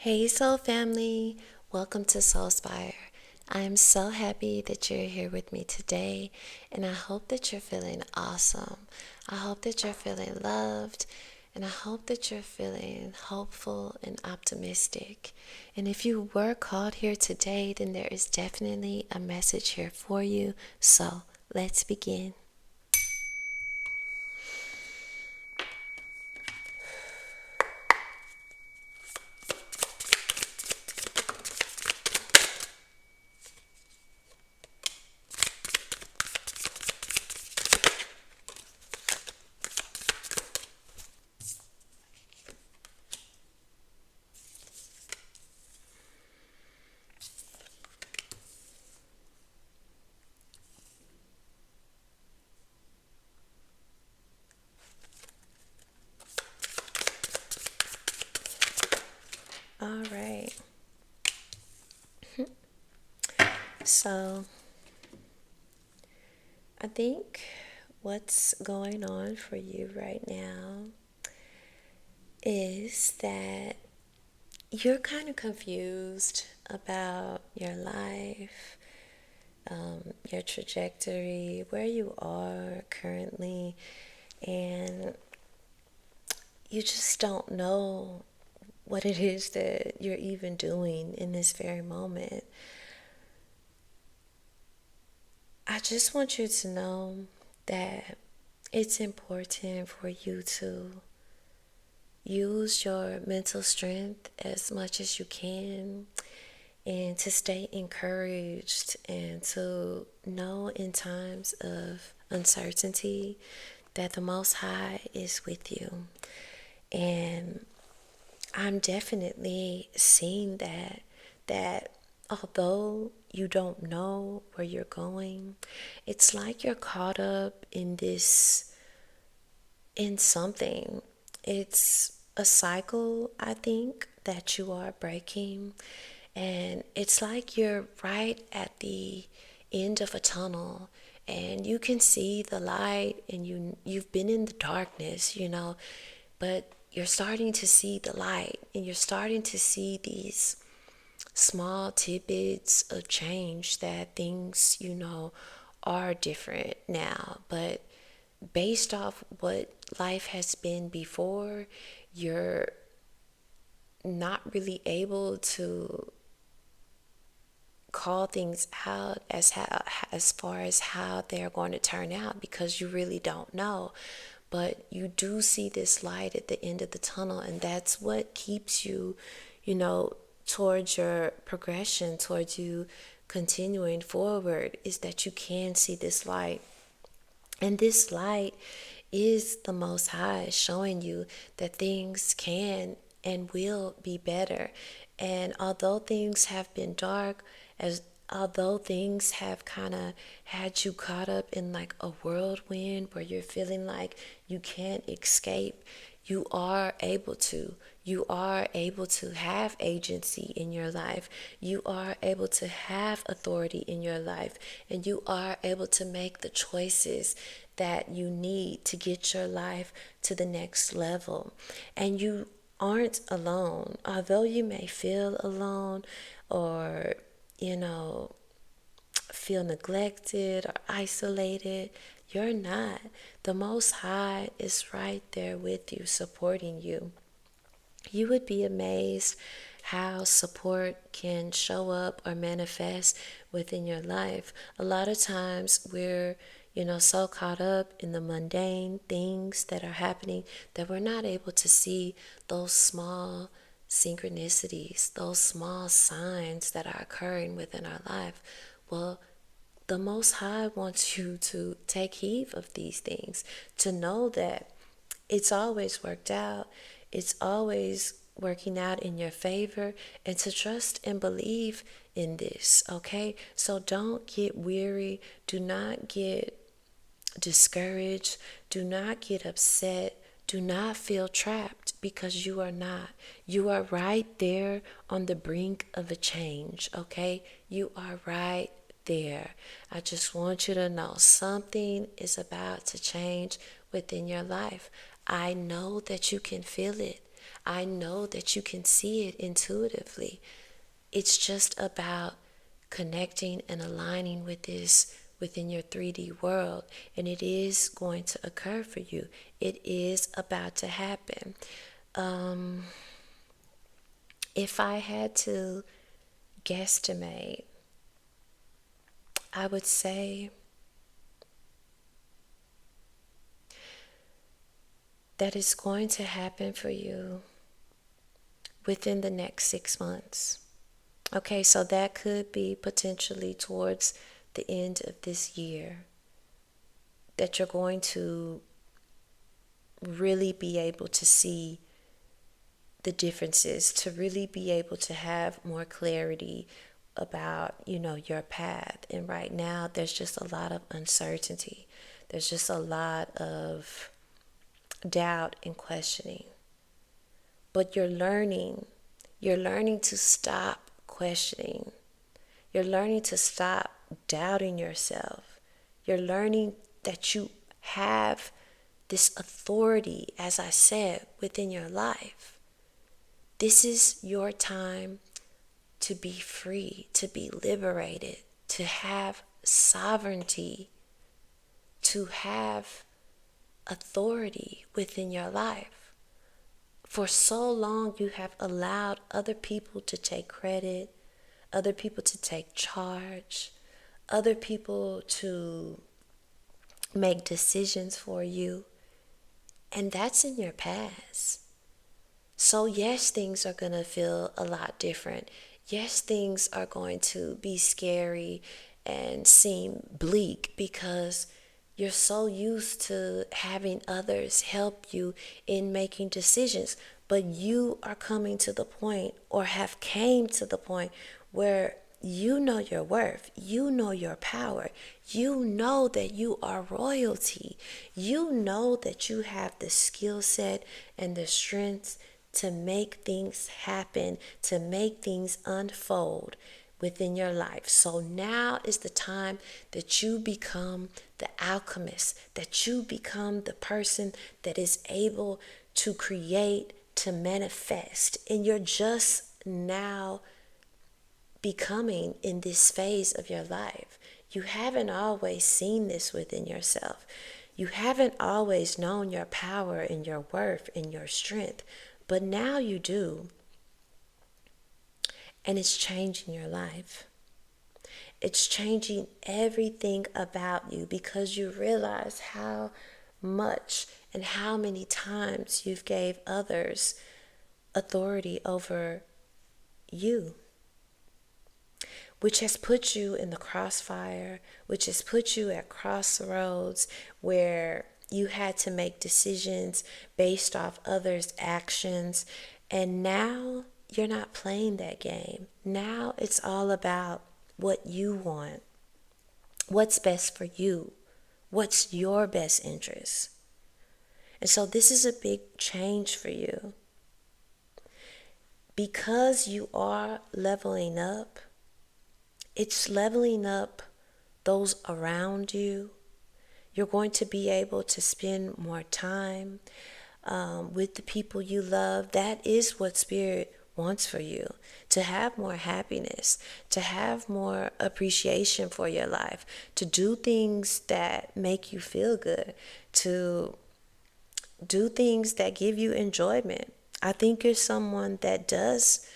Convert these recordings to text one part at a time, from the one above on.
Hey, Soul Family, welcome to Soulspire. I'm so happy that you're here with me today, and I hope that you're feeling awesome. I hope that you're feeling loved, and I hope that you're feeling hopeful and optimistic. And if you were called here today, then there is definitely a message here for you. So let's begin. All right. So I think what's going on for you right now is that you're kind of confused about your life, your trajectory, where you are currently, and you just don't know what it is that you're even doing in this very moment. I just want you to know that it's important for you to use your mental strength as much as you can and to stay encouraged and to know in times of uncertainty that the Most High is with you. And I'm definitely seeing that although you don't know where you're going, it's like you're caught up in something. It's a cycle, I think, that you are breaking. And it's like you're right at the end of a tunnel and you can see the light and you've been in the darkness, but you're starting to see the light and you're starting to see these small tidbits of change that things, are different now. But based off what life has been before, you're not really able to call things out as far as how they're going to turn out because you really don't know. But you do see this light at the end of the tunnel, and that's what keeps you, you know, towards your progression, towards you continuing forward, is that you can see this light. And this light is the Most High showing you that things can and will be better. And although things have been dark, as although things have kind of had you caught up in like a whirlwind where you're feeling like you can't escape, you are able to. You are able to have agency in your life. You are able to have authority in your life. And you are able to make the choices that you need to get your life to the next level. And you aren't alone. Although you may feel alone or, you know, feel neglected or isolated, you're not. The Most High is right there with you, supporting you. You would be amazed how support can show up or manifest within your life. A lot of times we're, so caught up in the mundane things that are happening that we're not able to see those small synchronicities, those small signs that are occurring within our life. Well, the Most High wants you to take heed of these things, to know that it's always worked out, it's always working out in your favor, and to trust and believe in this, okay? So don't get weary, do not get discouraged, do not get upset, do not feel trapped because you are not. You are right there on the brink of a change, okay? You are right there. I just want you to know something is about to change within your life. I know that you can feel it. I know that you can see it intuitively. It's just about connecting and aligning with this within your 3D world, and it is going to occur for you. It is about to happen. If I had to guesstimate, I would say that it's going to happen for you within the next 6 months. Okay, so that could be potentially towards the end of this year that you're going to really be able to see the differences, to really be able to have more clarity about, your path. And right now, there's just a lot of uncertainty. There's just a lot of doubt and questioning. But you're learning to stop questioning. You're learning to stop doubting yourself. You're learning that you have this authority, as I said, within your life. This is your time to be free, to be liberated, to have sovereignty, to have authority within your life. For so long, you have allowed other people to take credit, other people to take charge, other people to make decisions for you, and that's in your past. So yes, things are going to feel a lot different. Yes, things are going to be scary and seem bleak because you're so used to having others help you in making decisions. But you are coming to the point, or have came to the point, where you know your worth. You know your power. You know that you are royalty. You know that you have the skill set and the strength to make things happen, to make things unfold within your life. So now is the time that you become the alchemist, that you become the person that is able to create, to manifest. And you're just now becoming in this phase of your life. You haven't always seen this within yourself. You haven't always known your power and your worth and your strength, but now you do. And it's changing your life. It's changing everything about you because you realize how much and how many times you've gave others authority over you, which has put you in the crossfire, which has put you at crossroads where you had to make decisions based off others' actions. And now you're not playing that game. Now it's all about what you want, what's best for you, what's your best interest. And so this is a big change for you. Because you are leveling up, it's leveling up those around you. You're going to be able to spend more time with the people you love. That is what Spirit wants for you, to have more happiness, to have more appreciation for your life, to do things that make you feel good, to do things that give you enjoyment. I think you're someone that does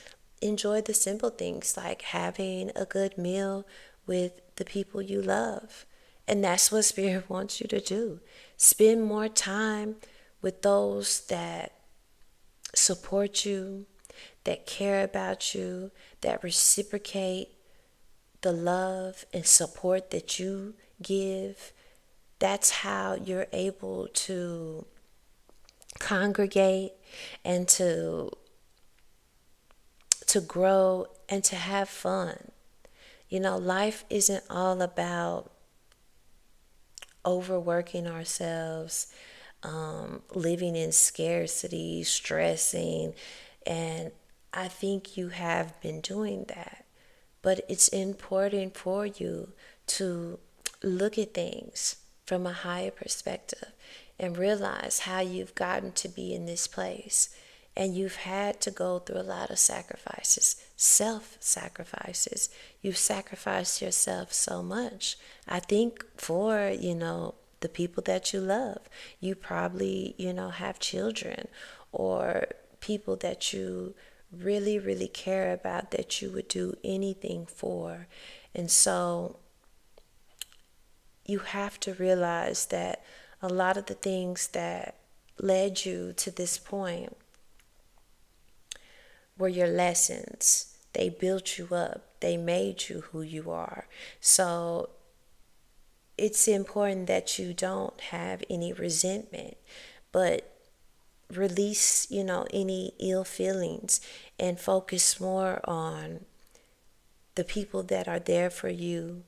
enjoy the simple things, like having a good meal with the people you love. And that's what Spirit wants you to do. Spend more time with those that support you, that care about you, that reciprocate the love and support that you give. That's how you're able to congregate and to grow and to have fun. Life isn't all about overworking ourselves, living in scarcity, stressing, and I think you have been doing that. But it's important for you to look at things from a higher perspective and realize how you've gotten to be in this place. And you've had to go through a lot of sacrifices, self-sacrifices. You've sacrificed yourself so much. I think for, the people that you love. You probably, have children or people that you really, really care about that you would do anything for. And so you have to realize that a lot of the things that led you to this point were your lessons. They built you up. They made you who you are. So it's important that you don't have any resentment, but release, any ill feelings and focus more on the people that are there for you,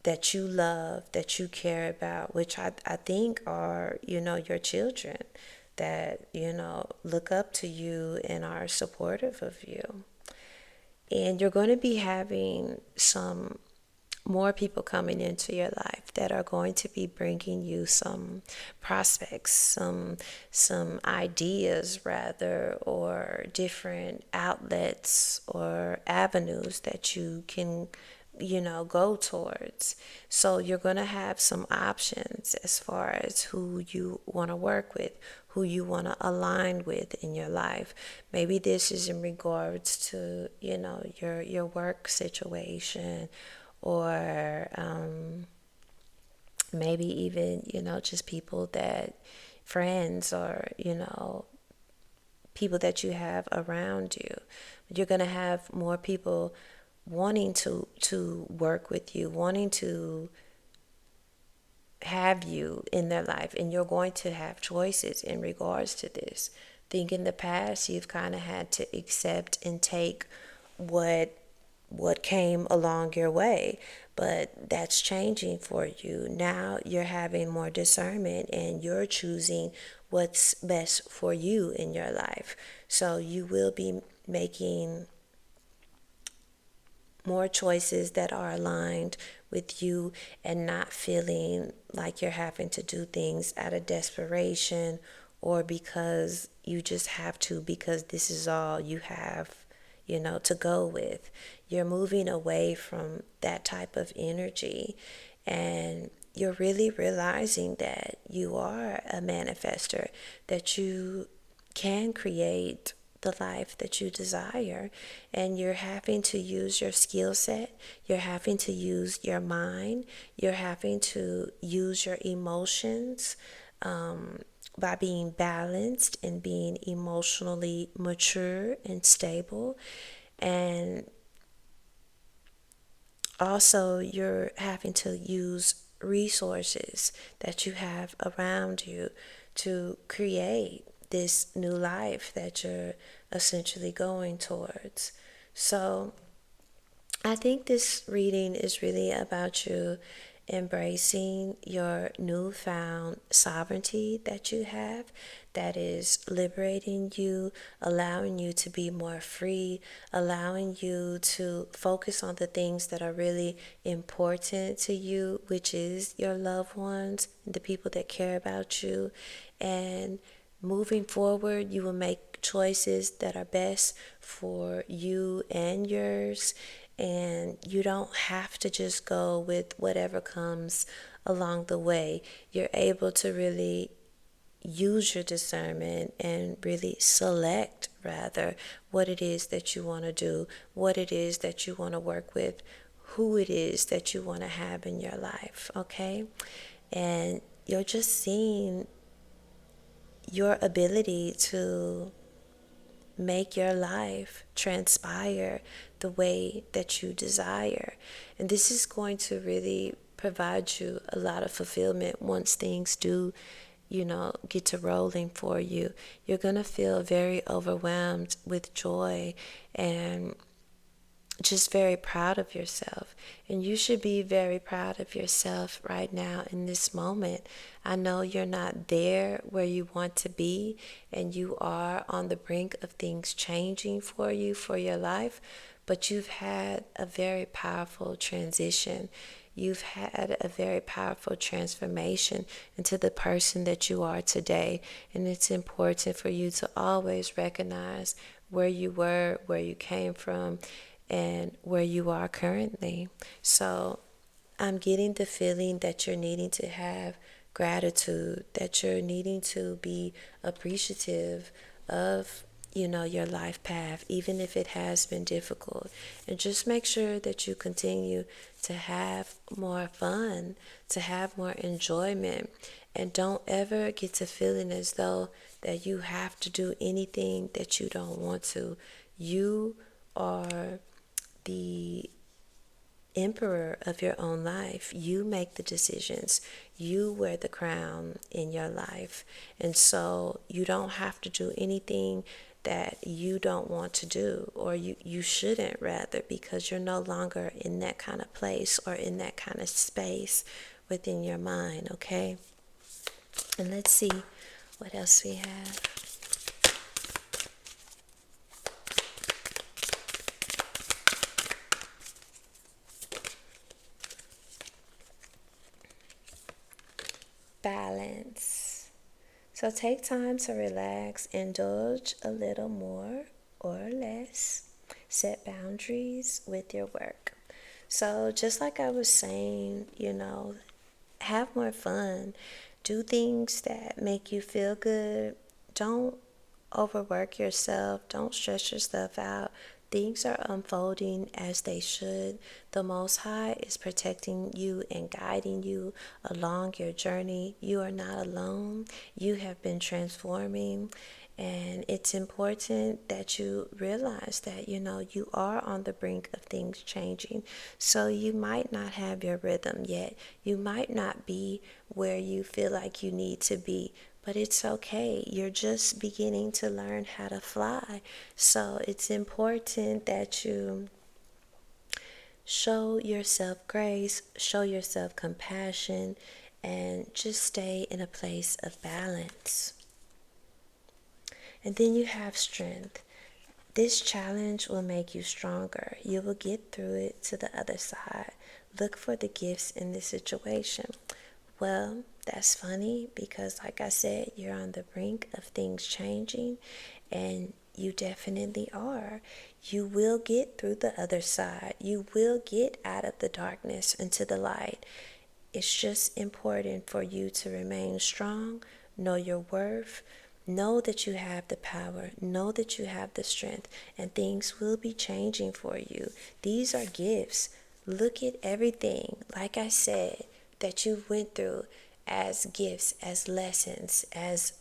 that you love, that you care about, which I think are, your children that, look up to you and are supportive of you. And you're going to be having some more people coming into your life that are going to be bringing you some prospects, some ideas rather, or different outlets or avenues that you can go towards. So you're going to have some options as far as who you want to work with, who you want to align with in your life. Maybe this is in regards to, your work situation, or maybe even, just people that, friends, or, people that you have around you. You're going to have more people wanting to work with you, wanting to have you in their life, and you're going to have choices in regards to this. Think in the past you've kind of had to accept and take what came along your way, but that's changing for you. Now you're having more discernment and you're choosing what's best for you in your life. So you will be making more choices that are aligned with you and not feeling like you're having to do things out of desperation or because you just have to, because this is all you have, to go with. You're moving away from that type of energy, and you're really realizing that you are a manifester, that you can create the life that you desire, and you're having to use your skill set, you're having to use your mind, you're having to use your emotions, by being balanced and being emotionally mature and stable. And also you're having to use resources that you have around you to create this new life that you're essentially going towards. So I think this reading is really about you embracing your newfound sovereignty that you have, that is liberating you, allowing you to be more free, allowing you to focus on the things that are really important to you, which is your loved ones and the people that care about you. And moving forward, you will make choices that are best for you and yours. And you don't have to just go with whatever comes along the way. You're able to really use your discernment and really select, rather, what it is that you want to do, what it is that you want to work with, who it is that you want to have in your life, okay? And you're just seeing your ability to make your life transpire the way that you desire. And this is going to really provide you a lot of fulfillment once things do, get to rolling for you. You're going to feel very overwhelmed with joy and just very proud of yourself. And you should be very proud of yourself right now in this moment. I know you're not there where you want to be, and you are on the brink of things changing for you, for your life, but you've had a very powerful transition. you've had a very powerful transformation into the person that you are today. And it's important for you to always recognize where you were, where you came from, and where you are currently. So I'm getting the feeling that you're needing to have gratitude, that you're needing to be appreciative of, your life path, even if it has been difficult. And just make sure that you continue to have more fun, to have more enjoyment. And don't ever get to feeling as though that you have to do anything that you don't want to. You are the emperor of your own life. You make the decisions. You wear the crown in your life. And so you don't have to do anything that you don't want to do, or you shouldn't, rather, because you're no longer in that kind of place or in that kind of space within your mind, okay? And let's see what else we have. Balance. So take time to relax, indulge a little more or less, set boundaries with your work. So just like I was saying, have more fun, do things that make you feel good. Don't overwork yourself, don't stress yourself out. Things are unfolding as they should. The Most High is protecting you and guiding you along your journey. You are not alone. You have been transforming. And it's important that you realize that, you are on the brink of things changing. So you might not have your rhythm yet. You might not be where you feel like you need to be. But it's okay. You're just beginning to learn how to fly. So it's important that you show yourself grace, show yourself compassion, and just stay in a place of balance. And then you have strength. This challenge will make you stronger. You will get through it to the other side. Look for the gifts in this situation. Well, that's funny because, like I said, you're on the brink of things changing, and you definitely are. You will get through the other side. You will get out of the darkness into the light. It's just important for you to remain strong, know your worth, know that you have the power, know that you have the strength, and things will be changing for you. These are gifts. Look at everything, like I said, that you went through as gifts, as lessons, as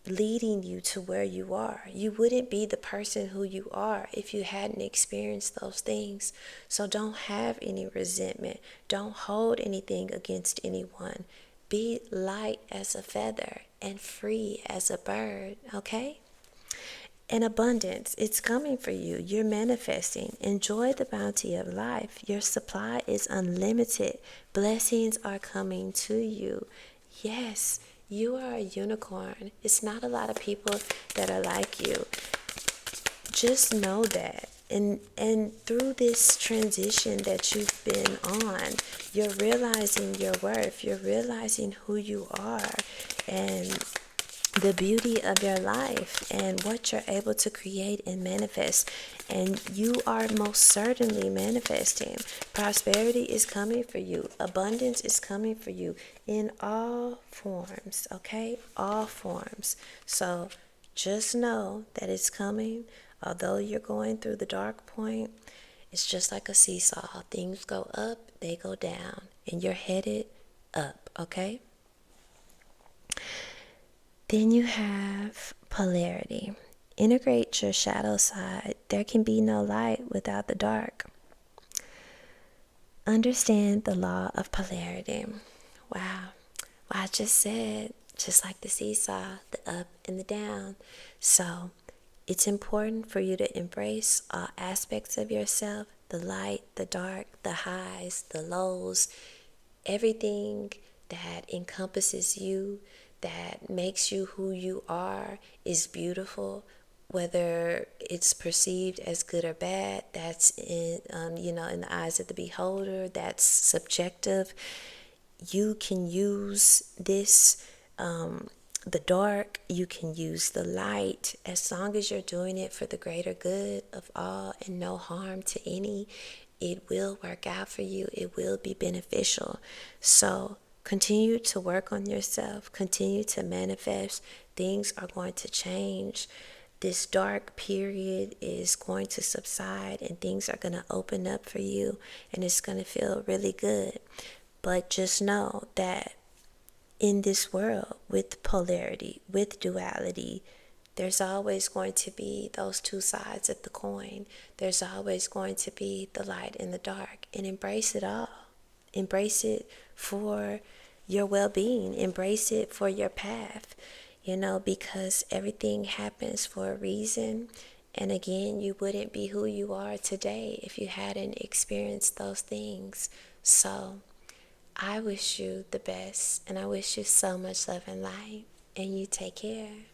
leading you to where you are. You wouldn't be the person who you are if you hadn't experienced those things. So don't have any resentment. Don't hold anything against anyone. Be light as a feather and free as a bird, okay? In abundance, it's coming for you. You're manifesting. Enjoy the bounty of life. Your supply is unlimited. Blessings are coming to you. Yes, you are a unicorn. It's not a lot of people that are like you. Just know that. And through this transition that you've been on, you're realizing your worth. You're realizing who you are and the beauty of your life and what you're able to create and manifest. And you are most certainly manifesting. Prosperity is coming for you. Abundance is coming for you in all forms, okay? All forms. So just know that it's coming. Although you're going through the dark point, it's just like a seesaw. Things go up, they go down, and you're headed up, okay? Then you have polarity. Integrate your shadow side. There can be no light without the dark. Understand the law of polarity. Wow. Well, I just said, just like the seesaw, the up and the down. So it's important for you to embrace all aspects of yourself, the light, the dark, the highs, the lows, everything that encompasses you, that makes you who you are, is beautiful. whether it's perceived as good or bad, that's in the eyes of the beholder. That's subjective. You can use this, the dark, you can use the light, as long as you're doing it for the greater good of all and no harm to any. It will work out for you. It will be beneficial. So continue to work on yourself, continue to manifest. Things are going to change. This dark period is going to subside and things are going to open up for you, and it's going to feel really good. But just know that in this world, with polarity, with duality, there's always going to be those two sides of the coin. There's always going to be the light and the dark, and embrace it all. Embrace it for your well-being. Embrace it for your path, because everything happens for a reason. And again, you wouldn't be who you are today if you hadn't experienced those things. So I wish you the best, and I wish you so much love and light, and you take care.